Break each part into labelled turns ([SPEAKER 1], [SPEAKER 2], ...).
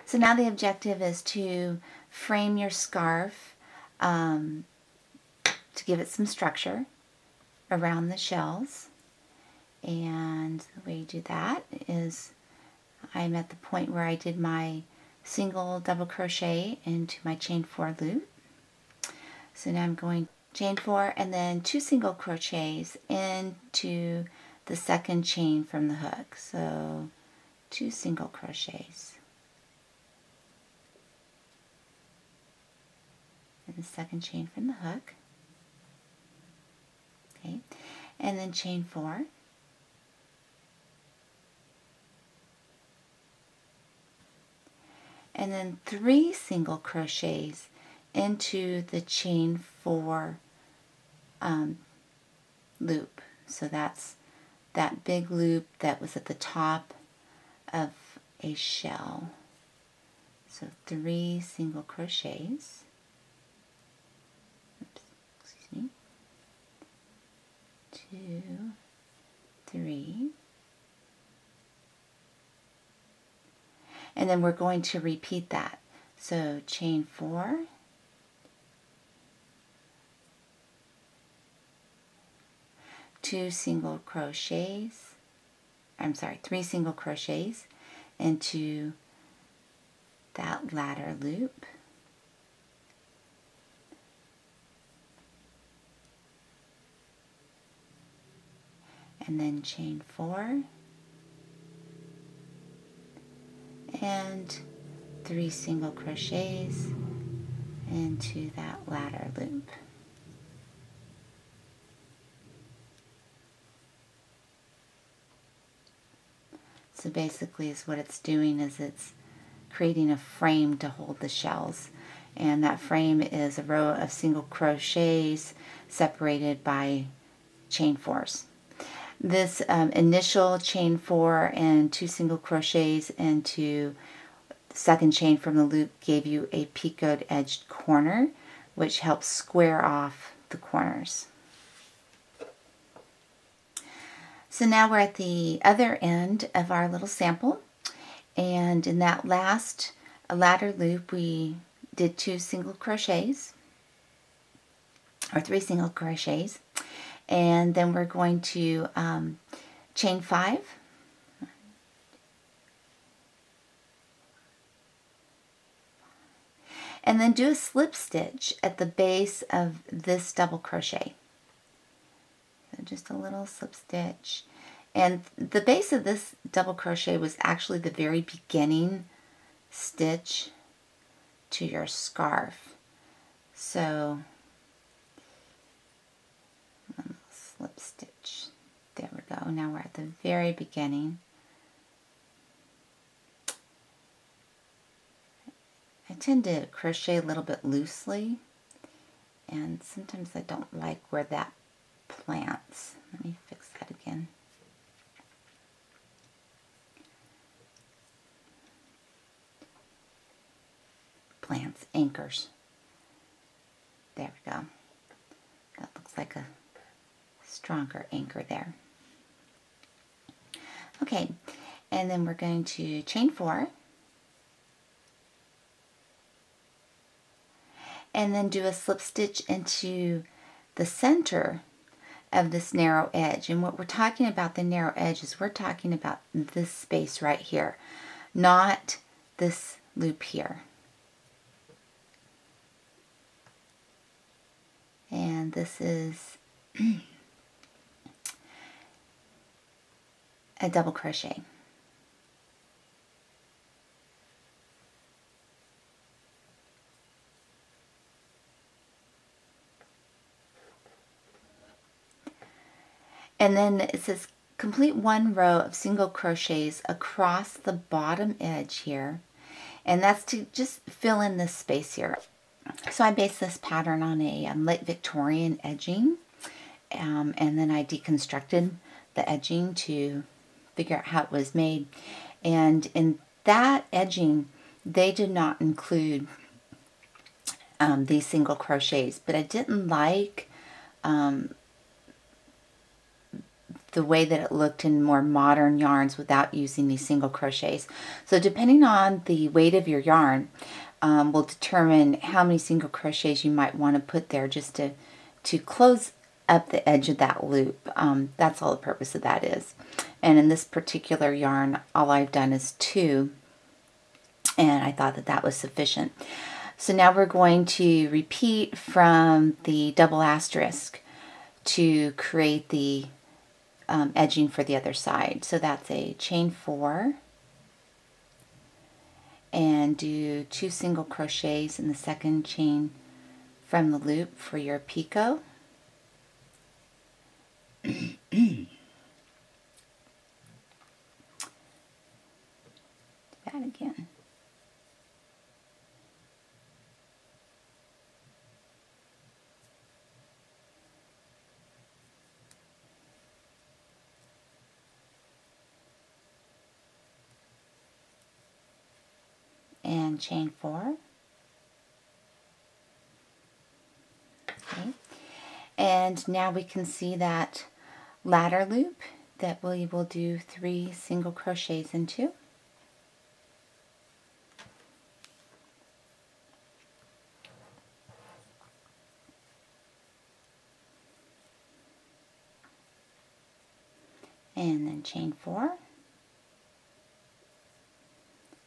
[SPEAKER 1] So now the objective is to frame your scarf to give it some structure around the shells. And the way you do that is I'm at the point where I did my single double crochet into my chain 4 loop. So now I'm going chain 4 and then 2 single crochets into the second chain from the hook. So 2 single crochets in the second chain from the hook. Okay, and then chain 4. And then 3 single crochets into the chain 4 loop. So that's that big loop that was at the top of a shell. So 3 single crochets. Oops, excuse me. 2, 3. And then we're going to repeat that. So chain 4, two single crochets, I'm sorry, 3 single crochets into that ladder loop. And then chain 4 and 3 single crochets into that ladder loop. So basically is what it's doing is it's creating a frame to hold the shells, and that frame is a row of single crochets separated by chain 4s. This initial chain 4 and 2 single crochets into the second chain from the loop gave you a picoed edged corner, which helps square off the corners. So now we're at the other end of our little sample, and in that last ladder loop we did 2 single crochets or 3 single crochets, and then we're going to chain 5 and then do a slip stitch at the base of this double crochet. So just a little slip stitch, and the base of this double crochet was actually the very beginning stitch to your scarf. So slip stitch, there we go. Now we're at the very beginning. I tend to crochet a little bit loosely, and sometimes I don't like where that plants. Let me fix that again. Plants, anchors. There we go. That looks like a stronger anchor there. Okay, and then we're going to chain 4 and then do a slip stitch into the center of this narrow edge. And what we're talking about the narrow edge is we're talking about this space right here, not this loop here. And this is a double crochet. And then it says complete 1 row of single crochets across the bottom edge here, and that's to just fill in this space here. So I based this pattern on a late Victorian edging, and then I deconstructed the edging to figure out how it was made. And in that edging, they did not include these single crochets, but I didn't like the way that it looked in more modern yarns without using these single crochets. So depending on the weight of your yarn will determine how many single crochets you might want to put there just to close up the edge of that loop. That's all the purpose of that is. And in this particular yarn, all I've done is 2, and I thought that that was sufficient. So now we're going to repeat from the double asterisk to create the edging for the other side. So that's a chain 4 and do 2 single crochets in the second chain from the loop for your picot. That again. And chain 4. Okay. And now we can see that ladder loop that we will do 3 single crochets into. And then chain 4.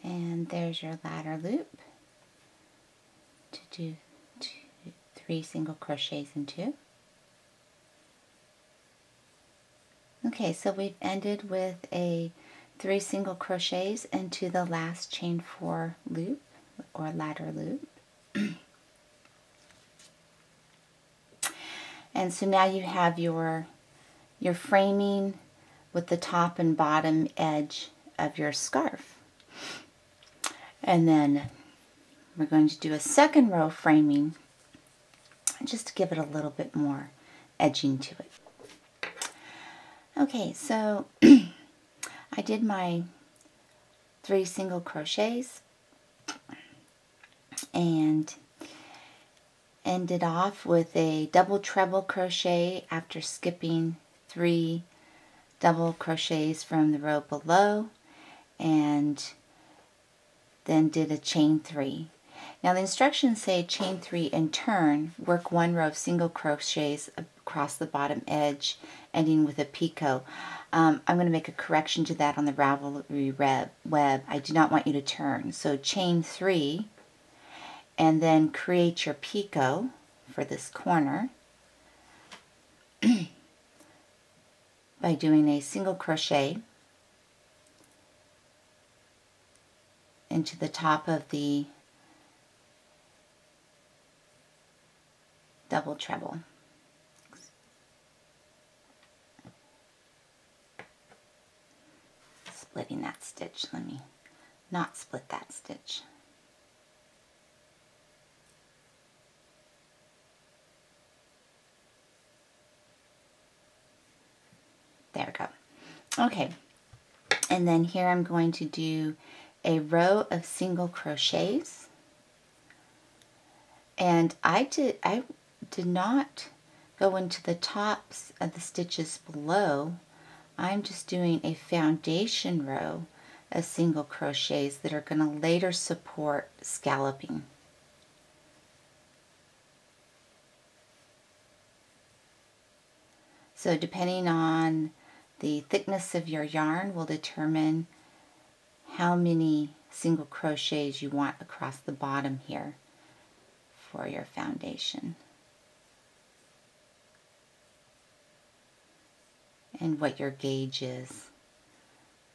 [SPEAKER 1] And there's your ladder loop to do 3 single crochets into. Okay, so we've ended with a 3 single crochets into the last chain 4 loop or ladder loop. And so now you have your framing with the top and bottom edge of your scarf. And then we're going to do a second row framing just to give it a little bit more edging to it. Okay, so I did my 3 single crochets and ended off with a double treble crochet after skipping 3 double crochets from the row below, and then did a chain 3. Now the instructions say chain 3 and turn, work 1 row of single crochets across the bottom edge, ending with a picot. I'm going to make a correction to that on the Ravelry web. I do not want you to turn. So chain 3 and then create your picot for this corner by doing a single crochet into the top of the double treble. Splitting that stitch. Let me not split that stitch. There we go. Okay, and then here I'm going to do a row of single crochets, and I did not go into the tops of the stitches below. I'm just doing a foundation row of single crochets that are going to later support scalloping. So depending on the thickness of your yarn will determine how many single crochets you want across the bottom here for your foundation. And what your gauge is.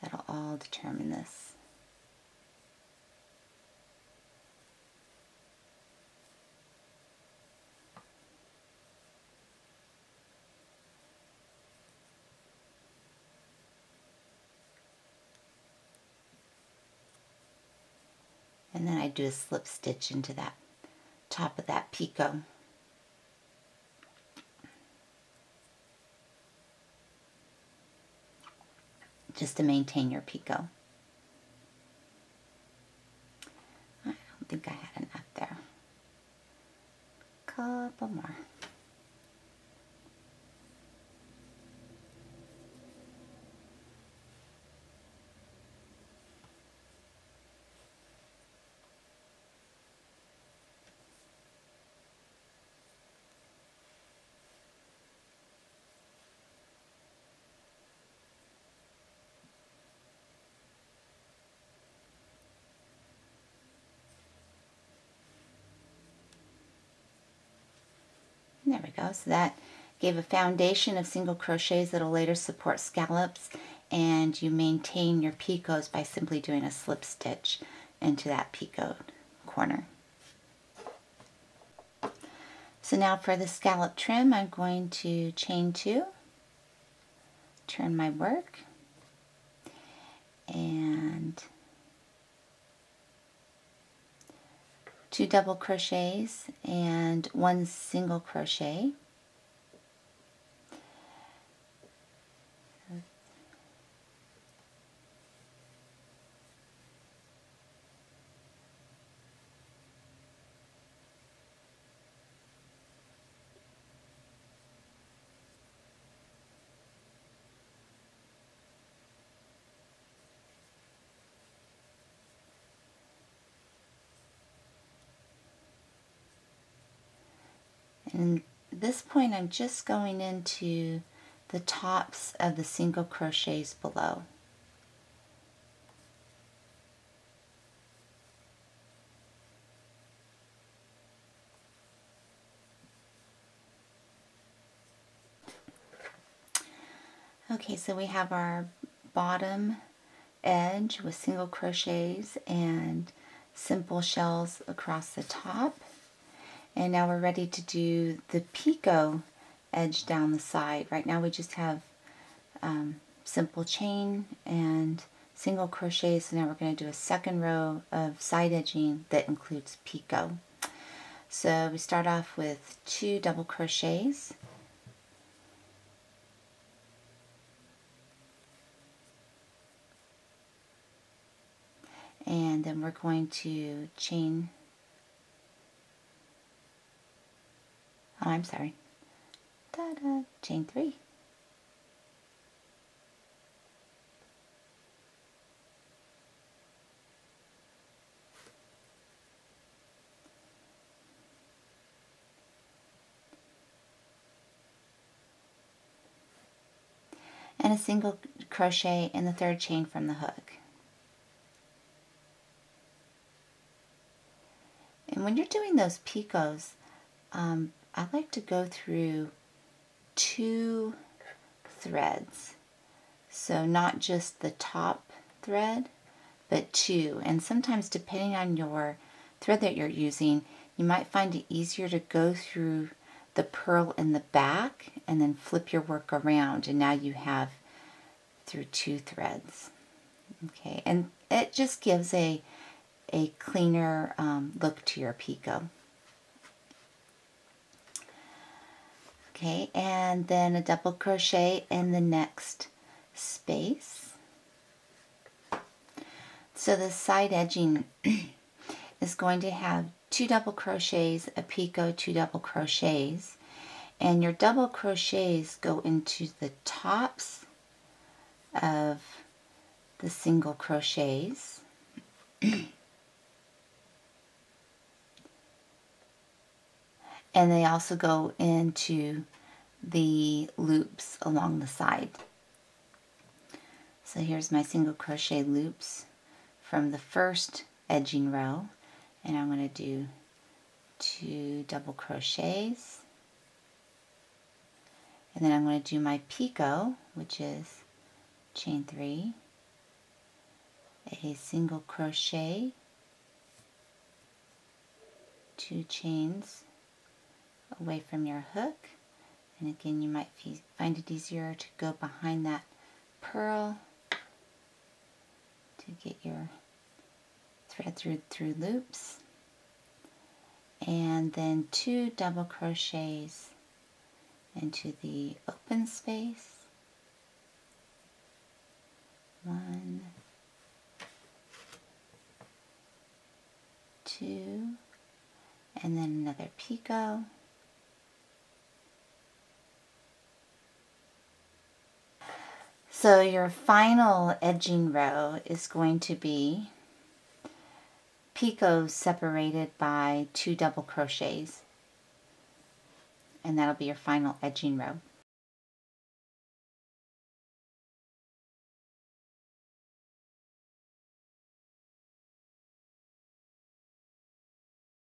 [SPEAKER 1] That'll all determine this. And then I do a slip stitch into that top of that picot. Just to maintain your picot. I don't think I had enough there. Couple more. go. So that gave a foundation of single crochets that will later support scallops, and you maintain your picots by simply doing a slip stitch into that picot corner. So now for the scallop trim, I'm going to chain 2, turn my work, and 2 double crochets and 1 single crochet. And at this point, I'm just going into the tops of the single crochets below. Okay, so we have our bottom edge with single crochets and simple shells across the top. And now we're ready to do the picot edge down the side. Right now we just have simple chain and single crochet, so now we're going to do a second row of side edging that includes picot. So we start off with 2 double crochets, and then we're going to chain, oh, I'm sorry, chain 3. And a single crochet in the 3rd chain from the hook. And when you're doing those picots, I like to go through 2 threads. So not just the top thread, but 2. And sometimes depending on your thread that you're using, you might find it easier to go through the purl in the back and then flip your work around, and now you have through 2 threads. Okay, and it just gives a cleaner look to your picot. Okay, and then a double crochet in the next space. So the side edging is going to have 2 double crochets, a picot, 2 double crochets, and your double crochets go into the tops of the single crochets. And they also go into the loops along the side. So here's my single crochet loops from the first edging row, and I'm going to do 2 double crochets, and then I'm going to do my picot, which is chain 3, a single crochet, 2 chains away from your hook, and again you might find it easier to go behind that purl to get your thread through loops, and then 2 double crochets into the open space, 1, 2, and then another picot, so your final edging row is going to be picots separated by 2 double crochets, and that'll be your final edging row.